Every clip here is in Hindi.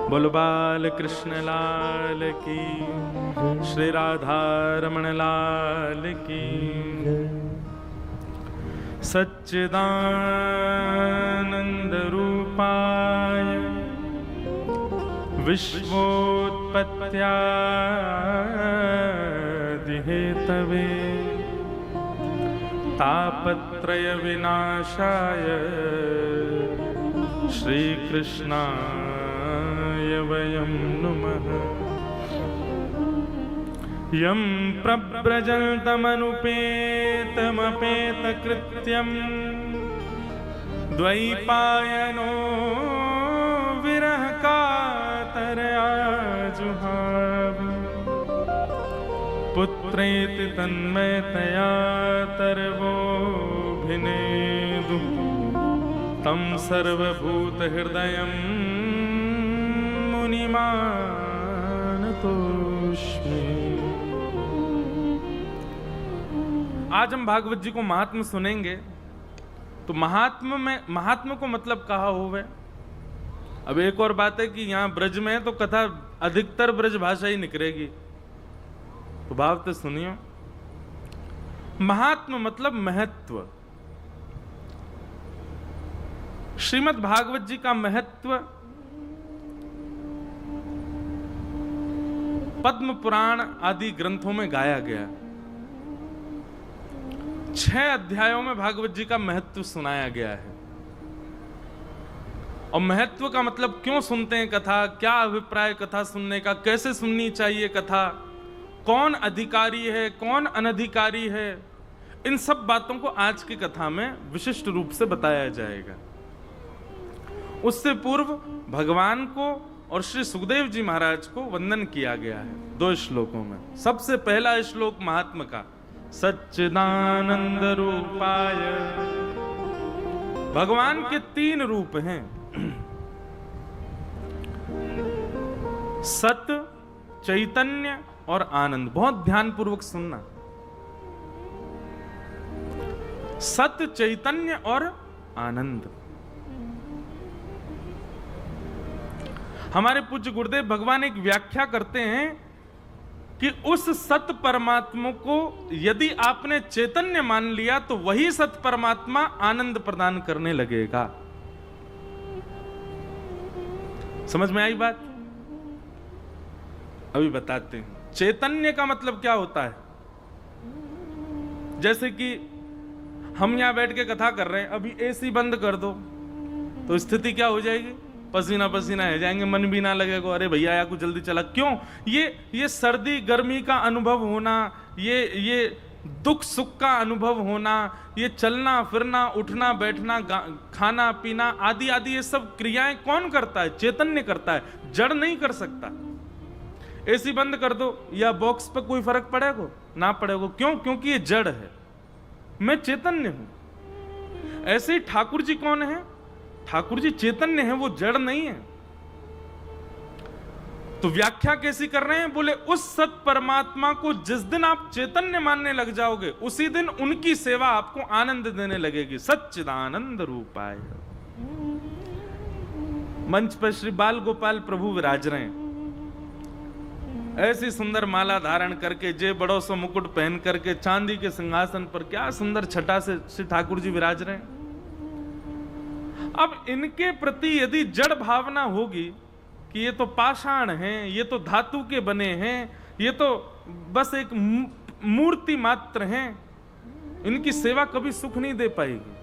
बोल बाल कृष्ण लाल की, श्री राधा रमण लाल की। सच्चिदानंद रूपाय विश्वोत्पत्त्यादि हेतवे तापत्रय विनाशाय श्री कृष्णाय वयं नुमः। यं प्रव्रजन्तमनुपेतमपेतकृत्यं द्वैपायनो विरहकातरया जुहाव। पुत्रेति तन्मयतया तरवोऽभिनेदुः तं सर्वभूतहृदयं मुनिमानतोऽस्मि। आज हम भागवत जी को महात्म सुनेंगे। तो महात्म को मतलब कहा होवे। अब एक और बात है कि यहाँ ब्रज में है तो कथा अधिकतर ब्रज भाषा ही निकलेगी, तो भाव तो सुनियो। महात्म मतलब महत्व। श्रीमद् भागवत जी का महत्व पद्म पुराण आदि ग्रंथों में गाया गया। 6 अध्यायों में भागवत जी का महत्व सुनाया गया है। और महत्व का मतलब क्यों सुनते हैं कथा, क्या अभिप्राय कथा सुनने का, कैसे सुननी चाहिए कथा, कौन अधिकारी है कौन अनधिकारी है, इन सब बातों को आज की कथा में विशिष्ट रूप से बताया जाएगा। उससे पूर्व भगवान को और श्री सुखदेव जी महाराज को वंदन किया गया है 2 श्लोकों में। सबसे पहला श्लोक महात्मा का, सच्चिदानंद रूपाय। भगवान के 3 रूप हैं, सत, चैतन्य और आनंद। बहुत ध्यानपूर्वक सुनना। सत, चैतन्य और आनंद। हमारे पूज्य गुरुदेव भगवान एक व्याख्या करते हैं कि उस सत परमात्मा को यदि आपने चैतन्य मान लिया तो वही सत परमात्मा आनंद प्रदान करने लगेगा। समझ में आई बात? अभी बताते हैं। चैतन्य का मतलब क्या होता है। जैसे कि हम यहां बैठ के कथा कर रहे हैं, अभी एसी बंद कर दो तो स्थिति क्या हो जाएगी, पसीना पसीना हो जाएंगे, मन भी ना लगेगा, अरे भैया या कुछ जल्दी चला। क्यों? ये सर्दी गर्मी का अनुभव होना, ये दुख सुख का अनुभव होना, ये चलना फिरना उठना बैठना खाना पीना आदि आदि ये सब क्रियाएं कौन करता है? चैतन्य करता है, जड़ नहीं कर सकता। एसी बंद कर दो या बॉक्स पे कोई फर्क पड़ेगा? ना पड़ेगा। क्यों? क्योंकि ये जड़ है, मैं चैतन्य हूं। ऐसे ही ठाकुर जी कौन है? ठाकुर जी चैतन्य है, वो जड़ नहीं है। तो व्याख्या कैसी कर रहे हैं? बोले उस सत परमात्मा को जिस दिन आप चैतन्य मानने लग जाओगे उसी दिन उनकी सेवा आपको आनंद देने लगेगी। सच्चिदानंद रूपाय। मंच पर श्री बाल गोपाल प्रभु विराज रहे हैं, ऐसी सुंदर माला धारण करके, जे बड़ो सो मुकुट पहन करके, चांदी के सिंहासन पर क्या सुंदर छटा से श्री ठाकुर जी विराज रहे हैं। अब इनके प्रति यदि जड़ भावना होगी कि ये तो पाषाण हैं, ये तो धातु के बने हैं, ये तो बस एक मूर्ति मात्र हैं, इनकी सेवा कभी सुख नहीं दे पाएगी।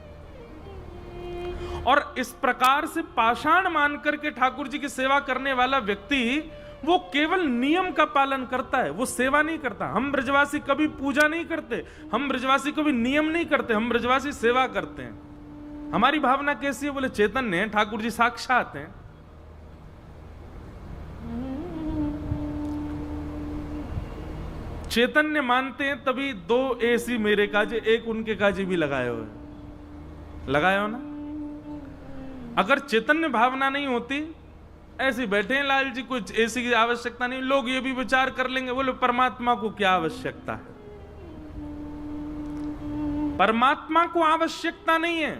और इस प्रकार से पाषाण मान करके ठाकुर जी की सेवा करने वाला व्यक्ति वो केवल नियम का पालन करता है, वो सेवा नहीं करता। हम ब्रजवासी कभी पूजा नहीं करते, हम ब्रजवासी कभी नियम नहीं करते, हम ब्रजवासी सेवा करते हैं। हमारी भावना कैसी है? बोले चैतन्य है, ठाकुर जी साक्षात हैं। चैतन्य मानते हैं तभी 2 एसी मेरे काजे, एक उनके काजे भी लगाए हुए, लगाए हो ना। अगर चैतन्य भावना नहीं होती, ऐसे बैठे हैं लाल जी, कुछ एसी की आवश्यकता नहीं, लोग ये भी विचार कर लेंगे, बोले परमात्मा को क्या आवश्यकता है? परमात्मा को आवश्यकता नहीं है,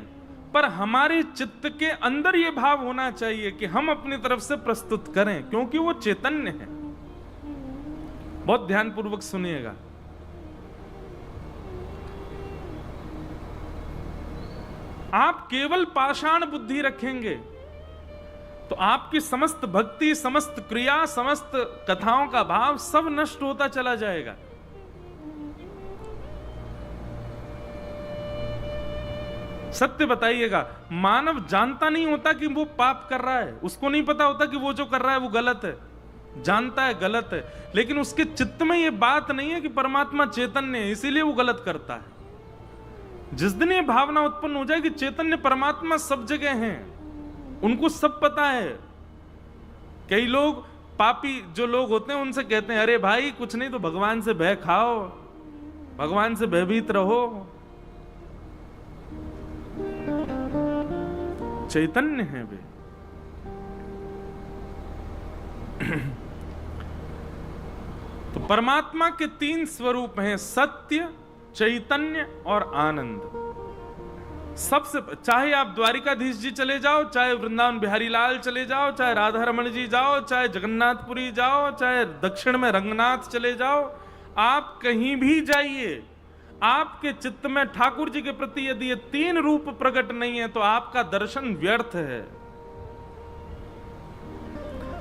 पर हमारे चित्त के अंदर यह भाव होना चाहिए कि हम अपनी तरफ से प्रस्तुत करें, क्योंकि वो चैतन्य है। बहुत ध्यानपूर्वक सुनिएगा। आप केवल पाषाण बुद्धि रखेंगे तो आपकी समस्त भक्ति, समस्त क्रिया, समस्त कथाओं का भाव सब नष्ट होता चला जाएगा। सत्य बताइएगा, मानव जानता नहीं होता कि वो पाप कर रहा है, उसको नहीं पता होता कि वो जो कर रहा है वो गलत है, जानता है गलत है, लेकिन उसके चित्त में ये बात नहीं है कि परमात्मा चैतन्य है, इसीलिए वो गलत करता है। जिस दिन ये भावना उत्पन्न हो जाए कि चैतन्य परमात्मा सब जगह हैं, उनको सब पता है। कई लोग पापी जो लोग होते हैं उनसे कहते हैं, अरे भाई कुछ नहीं तो भगवान से भय खाओ, भगवान से भयभीत रहो। चैतन्य है वे। तो परमात्मा के तीन स्वरूप हैं, सत्य, चैतन्य और आनंद। सबसे चाहे आप द्वारिकाधीश जी चले जाओ, चाहे वृंदावन बिहारी लाल चले जाओ, चाहे राधा रमण जी जाओ, चाहे जगन्नाथपुरी जाओ, चाहे दक्षिण में रंगनाथ चले जाओ, आप कहीं भी जाइए, आपके चित्त में ठाकुर जी के प्रति यदि ये तीन रूप प्रकट नहीं है तो आपका दर्शन व्यर्थ है।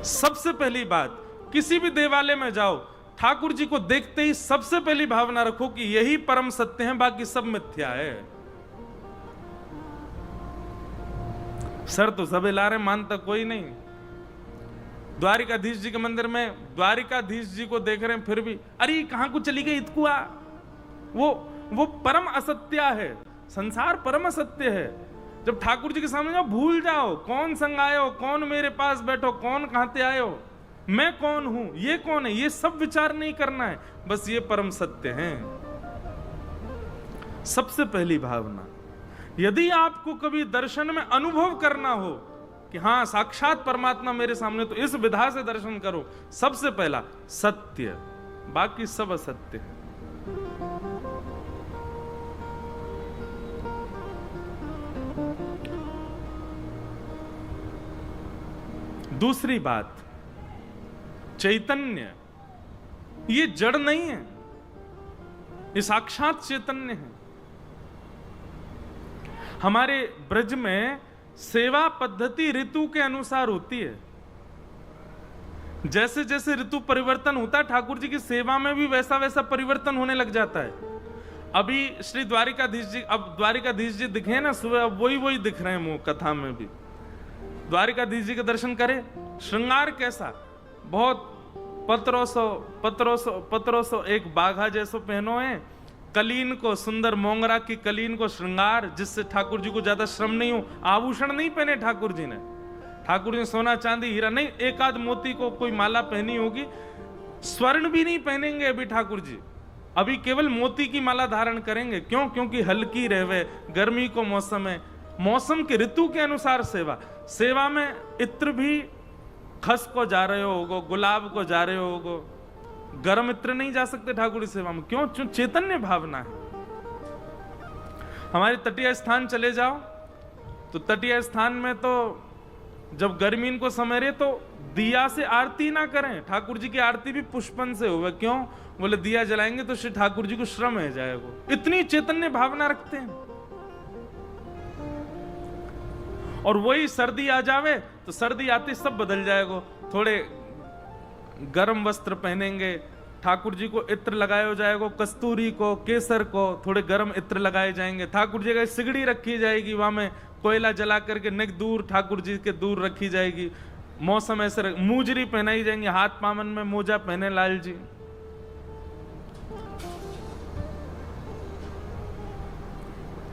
सबसे पहली बात, किसी भी देवालय में जाओ, ठाकुर जी को देखते ही सबसे पहली भावना रखो कि यही परम सत्य है, बाकी सब मिथ्या है। सर तो सब हिला रहे, मानता कोई नहीं। द्वारिकाधीश जी के मंदिर में द्वारिकाधीश जी को देख रहे हैं, फिर भी अरे कहां को चली गई इतकुआ। वो परम असत्य है, संसार परम असत्य है। जब ठाकुर जी के सामने जाओ, भूल जाओ कौन संग आयो, कौन मेरे पास बैठो, कौन कहां से आयो, मैं कौन हूं, ये कौन है, ये सब विचार नहीं करना है, बस ये परम सत्य है। सबसे पहली भावना। यदि आपको कभी दर्शन में अनुभव करना हो कि हां साक्षात परमात्मा मेरे सामने, तो इस विधा से दर्शन करो। सबसे पहला सत्य, बाकी सब असत्य है। दूसरी बात, चैतन्य ये जड़ नहीं है, ये साक्षात चैतन्य है। हमारे ब्रज में सेवा पद्धति ऋतु के अनुसार होती है। जैसे जैसे ऋतु परिवर्तन होता है, ठाकुर जी की सेवा में भी वैसा वैसा परिवर्तन होने लग जाता है। अभी श्री द्वारिकाधीश जी, अब द्वारिकाधीश जी दिखे ना सुबह, अब वही दिख रहे हैं मुंह कथा में भी। द्वारिकाधीश जी के दर्शन करें, श्रृंगार कैसा, बहुत पत्रों सो एक बाघा जैसो पहनो है, कलीन को, सुंदर मोंगरा की कलीन को श्रृंगार, जिससे ठाकुर जी को ज्यादा श्रम नहीं हो। आभूषण नहीं पहने ठाकुर जी ने, ठाकुर जी ने सोना चांदी हीरा नहीं, एक आध मोती को कोई माला पहनी होगी, स्वर्ण भी नहीं पहनेंगे अभी ठाकुर जी, अभी केवल मोती की माला धारण करेंगे। क्यों? क्योंकि हल्की रहवे, गर्मी को मौसम है, मौसम के ऋतु के अनुसार सेवा में इत्र भी खस को जा रहे होगो, गुलाब को जा रहे होगो, गर्म इत्र नहीं जा सकते ठाकुर की सेवा में। क्यों? चैतन्य भावना है। हमारे तटीय स्थान चले जाओ, तो तटीय स्थान में तो जब गर्मी को समरे तो दिया से आरती ना करें, ठाकुर जी की आरती भी पुष्पन से होवे। क्यों? बोले दिया जलाएंगे तो श्री ठाकुर जी को श्रम है जाएगा। इतनी चैतन्य भावना रखते हैं। और वही सर्दी आ जावे तो सर्दी आती सब बदल जाएगा, थोड़े गर्म वस्त्र पहनेंगे, ठाकुर जी को इत्र लगाया हो जाएगा, कस्तूरी को, केसर को, थोड़े गर्म इत्र लगाए जाएंगे। ठाकुर जी का सिगड़ी रखी जाएगी, वहां में कोयला जला करके निक दूर ठाकुर जी के दूर रखी जाएगी। मौसम ऐसे, मूजरी पहनाई जाएंगे, हाथ पामन में मोजा पहने लाल जी।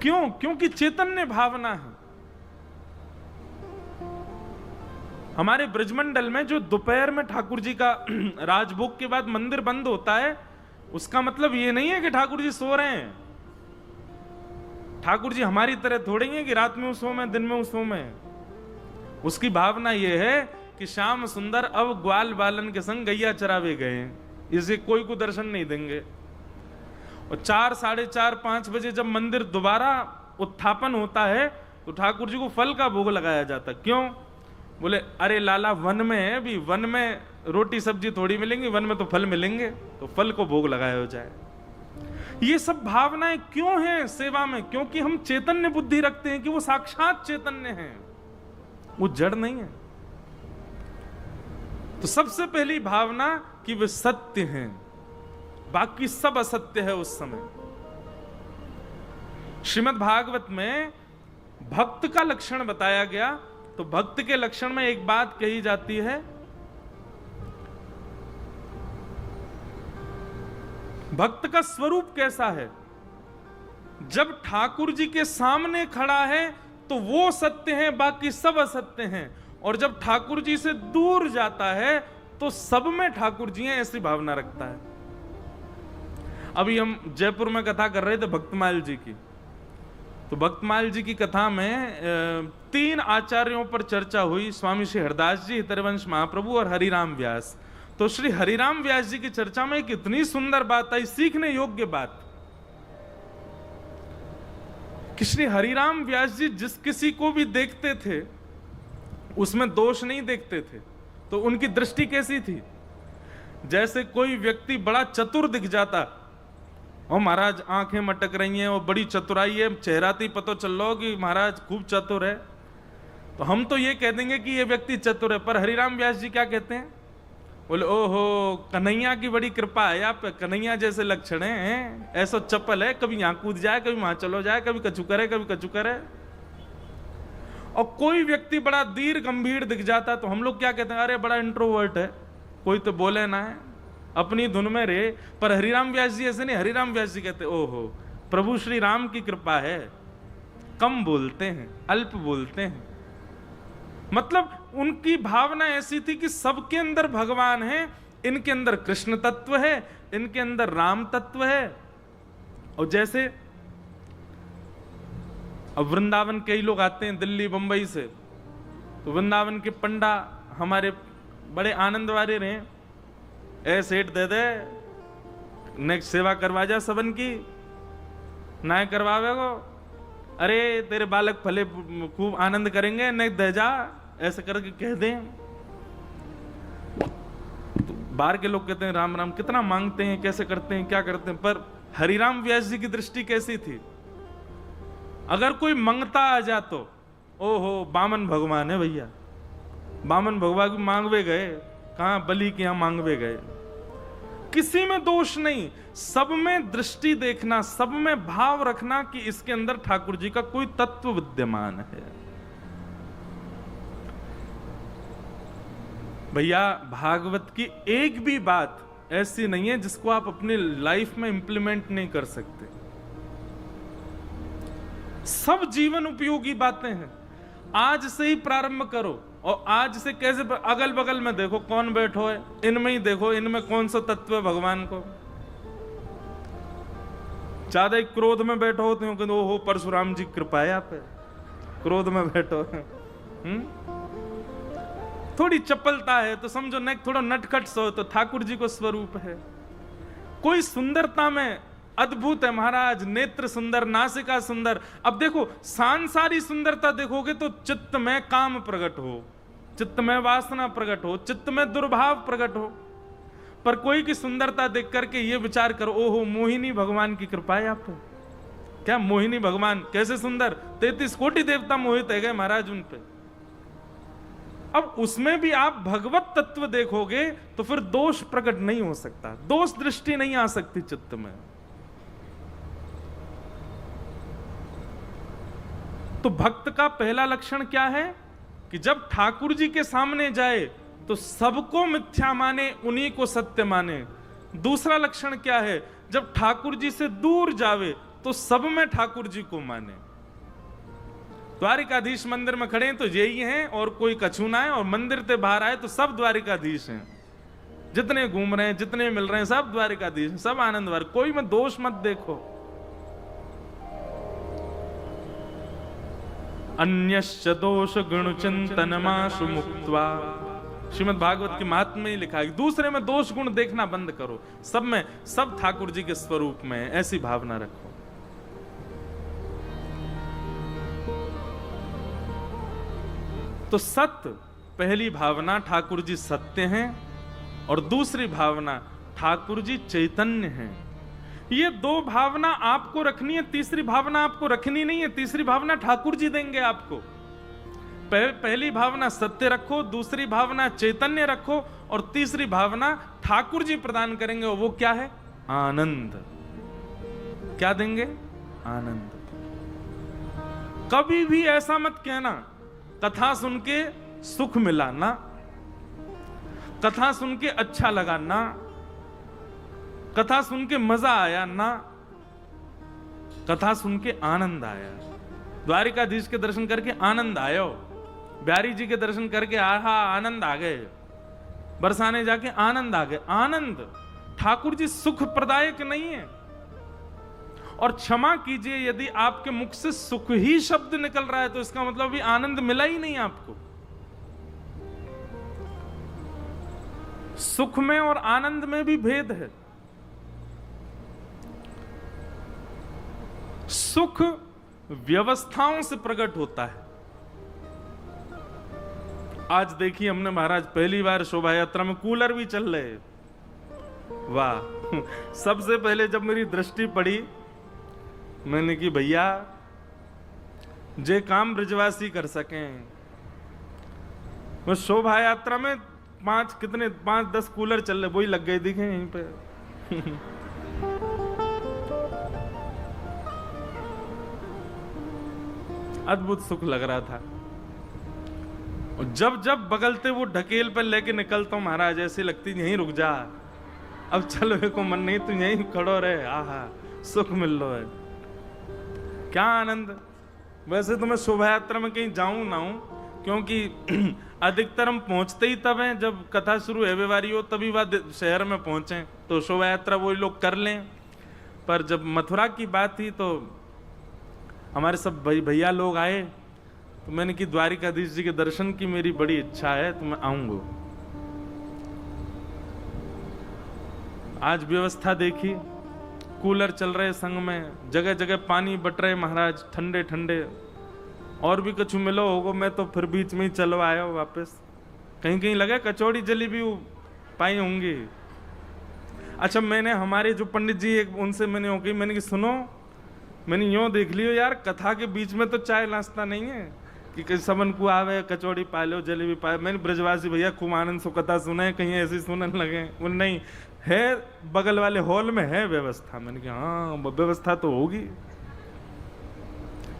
क्यों? क्योंकि चैतन्य भावना है। हमारे ब्रजमंडल में जो दोपहर में ठाकुर जी का राजभोग के बाद मंदिर बंद होता है, उसका मतलब ये नहीं है कि ठाकुर जी सो रहे हैं। ठाकुर जी हमारी तरह थोड़े ही है कि रात में उसो में, दिन में उसो में। उसकी भावना यह है कि श्याम सुंदर अब ग्वाल बालन के संग गैया चरावे गए, इसे कोई को दर्शन नहीं देंगे। और 4, 4:30, 5 बजे जब मंदिर दोबारा उत्थापन होता है, तो ठाकुर जी को फल का भोग लगाया जाता। क्यों? बोले अरे लाला वन में है, भी वन में रोटी सब्जी थोड़ी मिलेंगी, वन में तो फल मिलेंगे, तो फल को भोग लगाया हो जाए। ये सब भावनाएं क्यों हैं सेवा में? क्योंकि हम चैतन्य बुद्धि रखते हैं कि वो साक्षात चैतन्य है, वो जड़ नहीं है। तो सबसे पहली भावना कि वे सत्य हैं, बाकी सब असत्य है उस समय। श्रीमद् भागवत में भक्त का लक्षण बताया गया, तो भक्त के लक्षण में एक बात कही जाती है, भक्त का स्वरूप कैसा है? जब ठाकुर जी के सामने खड़ा है तो वो सत्य है, बाकी सब असत्य हैं, और जब ठाकुर जी से दूर जाता है तो सब में ठाकुर जी हैं, ऐसी भावना रखता है। अभी हम जयपुर में कथा कर रहे थे भक्तमाल जी की, तो भक्तमाल जी की कथा में 3 आचार्यों पर चर्चा हुई, स्वामी श्री हरदास जी, हितरवंश महाप्रभु और हरिराम व्यास। तो श्री हरिराम व्यास जी की चर्चा में एक इतनी सुंदर बात आई, सीखने योग्य बात, कि श्री हरिराम व्यास जी जिस किसी को भी देखते थे उसमें दोष नहीं देखते थे। तो उनकी दृष्टि कैसी थी? जैसे कोई व्यक्ति बड़ा चतुर दिख जाता, और महाराज आंखें मटक रही हैं और बड़ी चतुराई है, चेहरा तो पता चल लो कि महाराज खूब चतुर है, तो हम तो ये कह देंगे कि ये व्यक्ति चतुर है। पर हरिराम व्यास जी क्या कहते हैं? बोले ओहो कन्हैया की बड़ी कृपा है आप, कन्हैया जैसे लक्षण हैं, ऐसा चप्पल है, कभी यहां कूद जाए, कभी वहां चलो जाए, कभी कछु करे, कभी कछु करे। और कोई व्यक्ति बड़ा धीर गंभीर दिख जाता तो हम लोग क्या कहते हैं? अरे बड़ा इंट्रोवर्ट है, कोई तो बोले ना है, अपनी धुन में रहे। पर हरिराम व्यास जी ऐसे नहीं, हरिराम व्यास जी कहते ओहो प्रभु श्री राम की कृपा है, कम बोलते हैं, अल्प बोलते हैं। मतलब उनकी भावना ऐसी थी कि सबके अंदर भगवान है, इनके अंदर कृष्ण तत्व है, इनके अंदर राम तत्व है। और जैसे अब वृंदावन कई लोग आते हैं दिल्ली बंबई से, तो वृंदावन के पंडा हमारे बड़े आनंद वाले रहे, ए सेठ दे दे, नेक्स्ट सेवा करवा जा सबन की, ना करवावे को, अरे तेरे बालक फले खूब आनंद करेंगे, नहीं दे जा, ऐसे करके कह दें। तो बाहर के लोग कहते हैं राम राम, कितना मांगते हैं, कैसे करते हैं, क्या करते हैं। पर हरिराम व्यास जी की दृष्टि कैसी थी? अगर कोई मंगता आ जा तो ओहो बामन भगवान है भैया, बामन भगवान की मांगवे गए, कहां बलि के यहां मांगवे गए। किसी में दोष नहीं, सब में दृष्टि देखना, सब में भाव रखना कि इसके अंदर ठाकुर जी का कोई तत्व विद्यमान है। भैया भागवत की एक भी बात ऐसी नहीं है जिसको आप अपनी लाइफ में इंप्लीमेंट नहीं कर सकते। सब जीवन उपयोगी बातें हैं। आज से ही प्रारंभ करो, और आज से कैसे, अगल बगल में देखो कौन बैठो है, इनमें ही देखो इनमें कौन सा तत्व है भगवान को। ज्यादा क्रोध में बैठो होते हो कि ओहो परशुराम जी कृपा है आप पे, क्रोध में बैठो। थोड़ी चपलता है तो समझो नेक थोड़ा नटखट सो तो ठाकुर जी को स्वरूप है। कोई सुंदरता में अद्भुत है महाराज, नेत्र सुंदर, नासिका सुंदर। अब देखो सांसारी सुंदरता देखोगे तो चित्त में काम प्रकट हो, चित्त में वासना प्रकट हो, चित्त में दुर्भाव प्रकट हो। पर कोई की सुंदरता देख करके ये विचार करो ओहो मोहिनी भगवान की कृपा है आप पे। क्या मोहिनी भगवान कैसे सुंदर, 33 कोटि देवता मोहित है गए महाराज उन पे। अब उसमें भी आप भगवत तत्व देखोगे तो फिर दोष प्रकट नहीं हो सकता, दोष दृष्टि नहीं आ सकती चित्त में। तो भक्त का पहला लक्षण क्या है कि जब ठाकुर जी के सामने जाए तो सबको मिथ्या माने, उन्हीं को सत्य माने। दूसरा लक्षण क्या है? जब ठाकुर जी से दूर जावे तो सब में ठाकुर जी को माने। द्वारिकाधीश मंदिर में खड़े हैं तो यही हैं, और कोई कछु ना है, और मंदिर से बाहर आए तो सब द्वारिकाधीश हैं। जितने घूम रहे हैं, जितने मिल रहे हैं, सब द्वारिकाधीश, सब आनंदवार, कोई में दोष मत देखो। अन्यश्च दोष गुण चिंतनमाशु मुक्त्वा, श्रीमद् भागवत के महात्म्य में ही लिखा है दूसरे में दोष गुण देखना बंद करो, सब में सब ठाकुर जी के स्वरूप में, ऐसी भावना रखो। तो सत्य, पहली भावना ठाकुर जी सत्य हैं और दूसरी भावना ठाकुर जी चैतन्य हैं। ये दो भावना आपको रखनी है, तीसरी भावना आपको रखनी नहीं है। तीसरी भावना ठाकुर जी देंगे आपको। पहली भावना सत्य रखो, दूसरी भावना चैतन्य रखो और तीसरी भावना ठाकुर जी प्रदान करेंगे। और वो क्या है? आनंद। क्या देंगे? आनंद। कभी भी ऐसा मत कहना कथा सुन के सुख मिला ना, कथा सुन के अच्छा लगा ना, कथा सुन के मजा आया ना, कथा सुन के आनंद आया। द्वारिकाधीश के दर्शन करके आनंद आयो, बिहारी जी के दर्शन करके आहा आनंद आ गए, बरसाने जाके आनंद आ गए। आनंद ठाकुर जी सुख प्रदायक नहीं है। और क्षमा कीजिए, यदि आपके मुख से सुख ही शब्द निकल रहा है तो इसका मतलब भी आनंद मिला ही नहीं आपको। सुख में और आनंद में भी भेद है। सुख व्यवस्थाओं से प्रकट होता है। आज देखिए, हमने महाराज पहली बार शोभा यात्रा में कूलर भी चल रहे। वाह! सबसे पहले जब मेरी दृष्टि पड़ी, मैंने कि भैया जे काम ब्रजवासी कर सकें। वो शोभा यात्रा में 5-10 कूलर चल रहे, वही लग गए दिखे यहीं पे। अद्भुत सुख लग रहा था। और जब जब बगलते वो ढकेल पर लेके निकलता हूं महाराज, ऐसी लगती यहीं रुक जा, अब चलो को मन नहीं, तू यहीं खड़ो रहे। आहा, सुख मिल रहा है, क्या आनंद। वैसे तो मैं शोभा यात्रा में कहीं जाऊं ना हूं, क्योंकि अधिकतर हम पहुंचते ही तब हैं जब कथा शुरू है व्यवहारी हो, तभी वह शहर में पहुंचे तो शोभा यात्रा वही लोग कर लें। पर जब मथुरा की बात थी तो हमारे सब भैया लोग आए, तो मैंने कि द्वारिकाधीश जी के दर्शन की मेरी बड़ी इच्छा है, तो मैं आऊंगा। आज व्यवस्था देखी, कूलर चल रहे संग में, जगह जगह पानी बट रहे महाराज, ठंडे ठंडे। और भी कुछ मिलो होगो, मैं तो फिर बीच में ही चलो आया वापस। कहीं कहीं लगा कचौड़ी जलेबी पाई होंगी। अच्छा, मैंने हमारे जो पंडित जी एक उनसे मैंने हो गई, मैंने कि सुनो, मैंने यूं देख लियो यार, कथा के बीच में तो चाय नाश्ता नहीं है कि सबन को आवे कचौड़ी पा लो जलेबी पाए। मैंने ब्रजवासी भैया खूब आनंद से कथा सुने, कहीं ऐसी सुनने लगे। वो नहीं है, बगल वाले हॉल में है व्यवस्था। मैंने कहा हाँ, व्यवस्था तो होगी।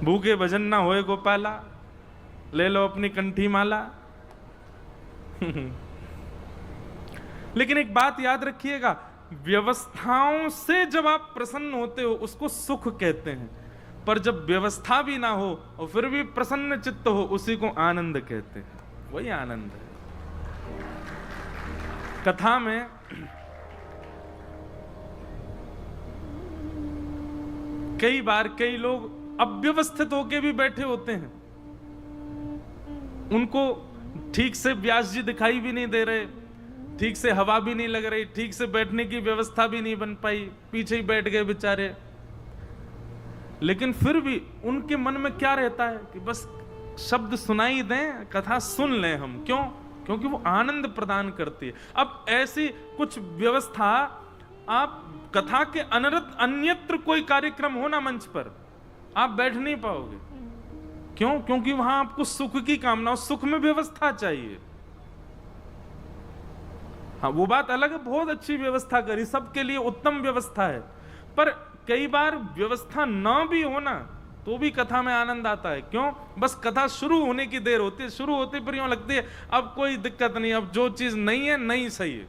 भूखे भजन ना होए गोपाला, ले लो अपनी कंठी माला। लेकिन एक बात याद रखिएगा, व्यवस्थाओं से जब आप प्रसन्न होते हो उसको सुख कहते हैं, पर जब व्यवस्था भी ना हो और फिर भी प्रसन्न चित्त हो उसी को आनंद कहते हैं। वही आनंद है। कथा में कई बार कई लोग अव्यवस्थित होके भी बैठे होते हैं, उनको ठीक से व्यास जी दिखाई भी नहीं दे रहे, ठीक से हवा भी नहीं लग रही, ठीक से बैठने की व्यवस्था भी नहीं बन पाई, पीछे ही बैठ गए बेचारे। लेकिन फिर भी उनके मन में क्या रहता है कि बस शब्द सुनाई दें, कथा सुन लें हम। क्यों? क्योंकि वो आनंद प्रदान करती है। अब ऐसी कुछ व्यवस्था, आप कथा के अनरत अन्यत्र कोई कार्यक्रम हो ना मंच पर, आप बैठ नहीं पाओगे। क्यों? क्योंकि वहां आपको सुख की कामना, सुख में व्यवस्था चाहिए। हाँ, वो बात अलग है, बहुत अच्छी व्यवस्था करी, सबके लिए उत्तम व्यवस्था है। पर कई बार व्यवस्था ना भी हो ना तो भी कथा में आनंद आता है। क्यों? बस कथा शुरू होने की देर होती है, शुरू होते पर यूं लगती है अब कोई दिक्कत नहीं, अब जो चीज नहीं है नहीं सही है,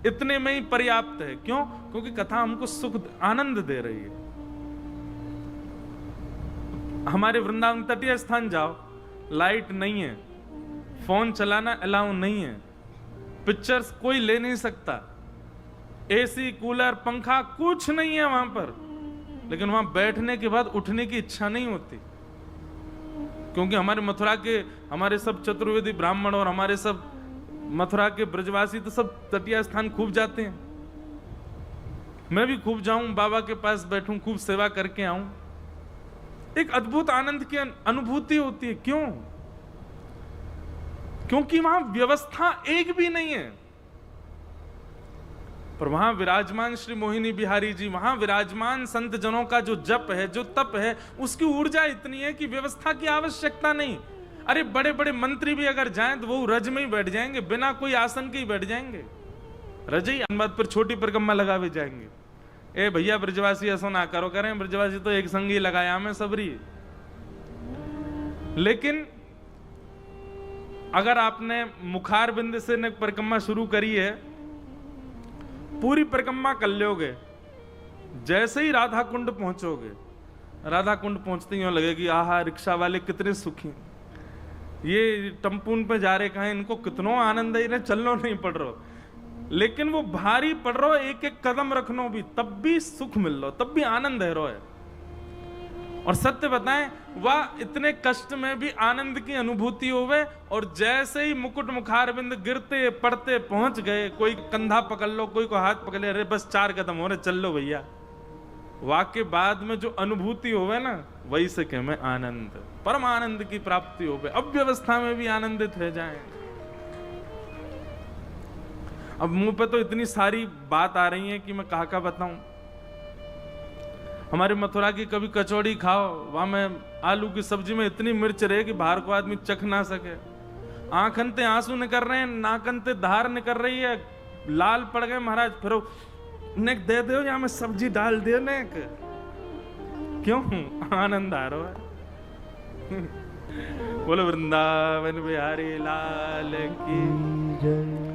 इतने में ही पर्याप्त है। क्यों? क्योंकि कथा हमको सुख आनंद दे रही है। हमारे वृंदावन तटीय स्थान जाओ, लाइट नहीं है, फोन चलाना अलाउ नहीं है, पिक्चर्स कोई ले नहीं सकता, एसी कूलर पंखा कुछ नहीं है वहां पर, लेकिन वहां बैठने के बाद उठने की इच्छा नहीं होती। क्योंकि हमारे मथुरा के हमारे सब चतुर्वेदी ब्राह्मण और हमारे सब मथुरा के ब्रजवासी तो सब तटीय स्थान खूब जाते हैं। मैं भी खूब जाऊं, बाबा के पास बैठूं, खूब सेवा करके आऊं, एक अद्भुत आनंद की अनुभूति होती है। क्यों? क्योंकि वहां व्यवस्था एक भी नहीं है। पर वहां विराजमान श्री मोहिनी बिहारी जी, वहां विराजमान संत जनों का जो जप है, जो तप है, उसकी ऊर्जा इतनी है कि व्यवस्था की आवश्यकता नहीं। अरे बड़े बड़े मंत्री भी अगर जाएं तो वो रज में ही बैठ जाएंगे, बिना कोई आसन के ही बैठ जाएंगे, रज ही बात पर छोटी परिक्रमा लगा भी जाएंगे। ए भैया ब्रजवासी ऐसा ना करो, करें ब्रजवासी तो एक संगी लगाया हमें सबरी। लेकिन अगर आपने मुखार बिंद से परिक्रमा शुरू करी है, पूरी परिक्रमा कर लोगे, जैसे ही राधा कुंड पहुंचोगे, राधा कुंड पहुंचते ही लगे कि आहा रिक्शा वाले कितने सुखी, ये टम्पून पे जा रहे कहा, इनको कितनो आनंद है, इन्हें चलना नहीं पड़ रहा, लेकिन वो भारी पड़ रहा, एक एक कदम रखनो भी, तब भी सुख मिल लो, तब भी आनंद है रो है। और सत्य बताएं, वह इतने कष्ट में भी आनंद की अनुभूति होवे, और जैसे ही मुकुट मुखार बिंद गिरते पड़ते पहुंच गए, कोई कंधा पकड़ लो, कोई को हाथ पकड़ ले, अरे बस 4 कदम हो रहे, चल लो भैया, वाक्य बाद में जो अनुभूति होवे ना, वही से कह मैं आनंद, परम आनंद की प्राप्ति होवे। अब व्यवस्था में भी आनंदित हो जाए। अब मुंह पे तो इतनी सारी बात आ रही है कि मैं कहा का बताऊं। हमारे मथुरा की कभी कचौड़ी खाओ, वहां में आलू की सब्जी में इतनी मिर्च रहे कि बाहर को आदमी चख ना सके। आंखनते आंसू निकल रहे हैं, नाकनते धार निकल रही है, लाल पड़ गए महाराज, फिर नेक दे दो या मैं सब्जी डाल दे नेक, क्यों आनंद आ रहा है। बोलो वृंदावन बिहारी लाल की जय।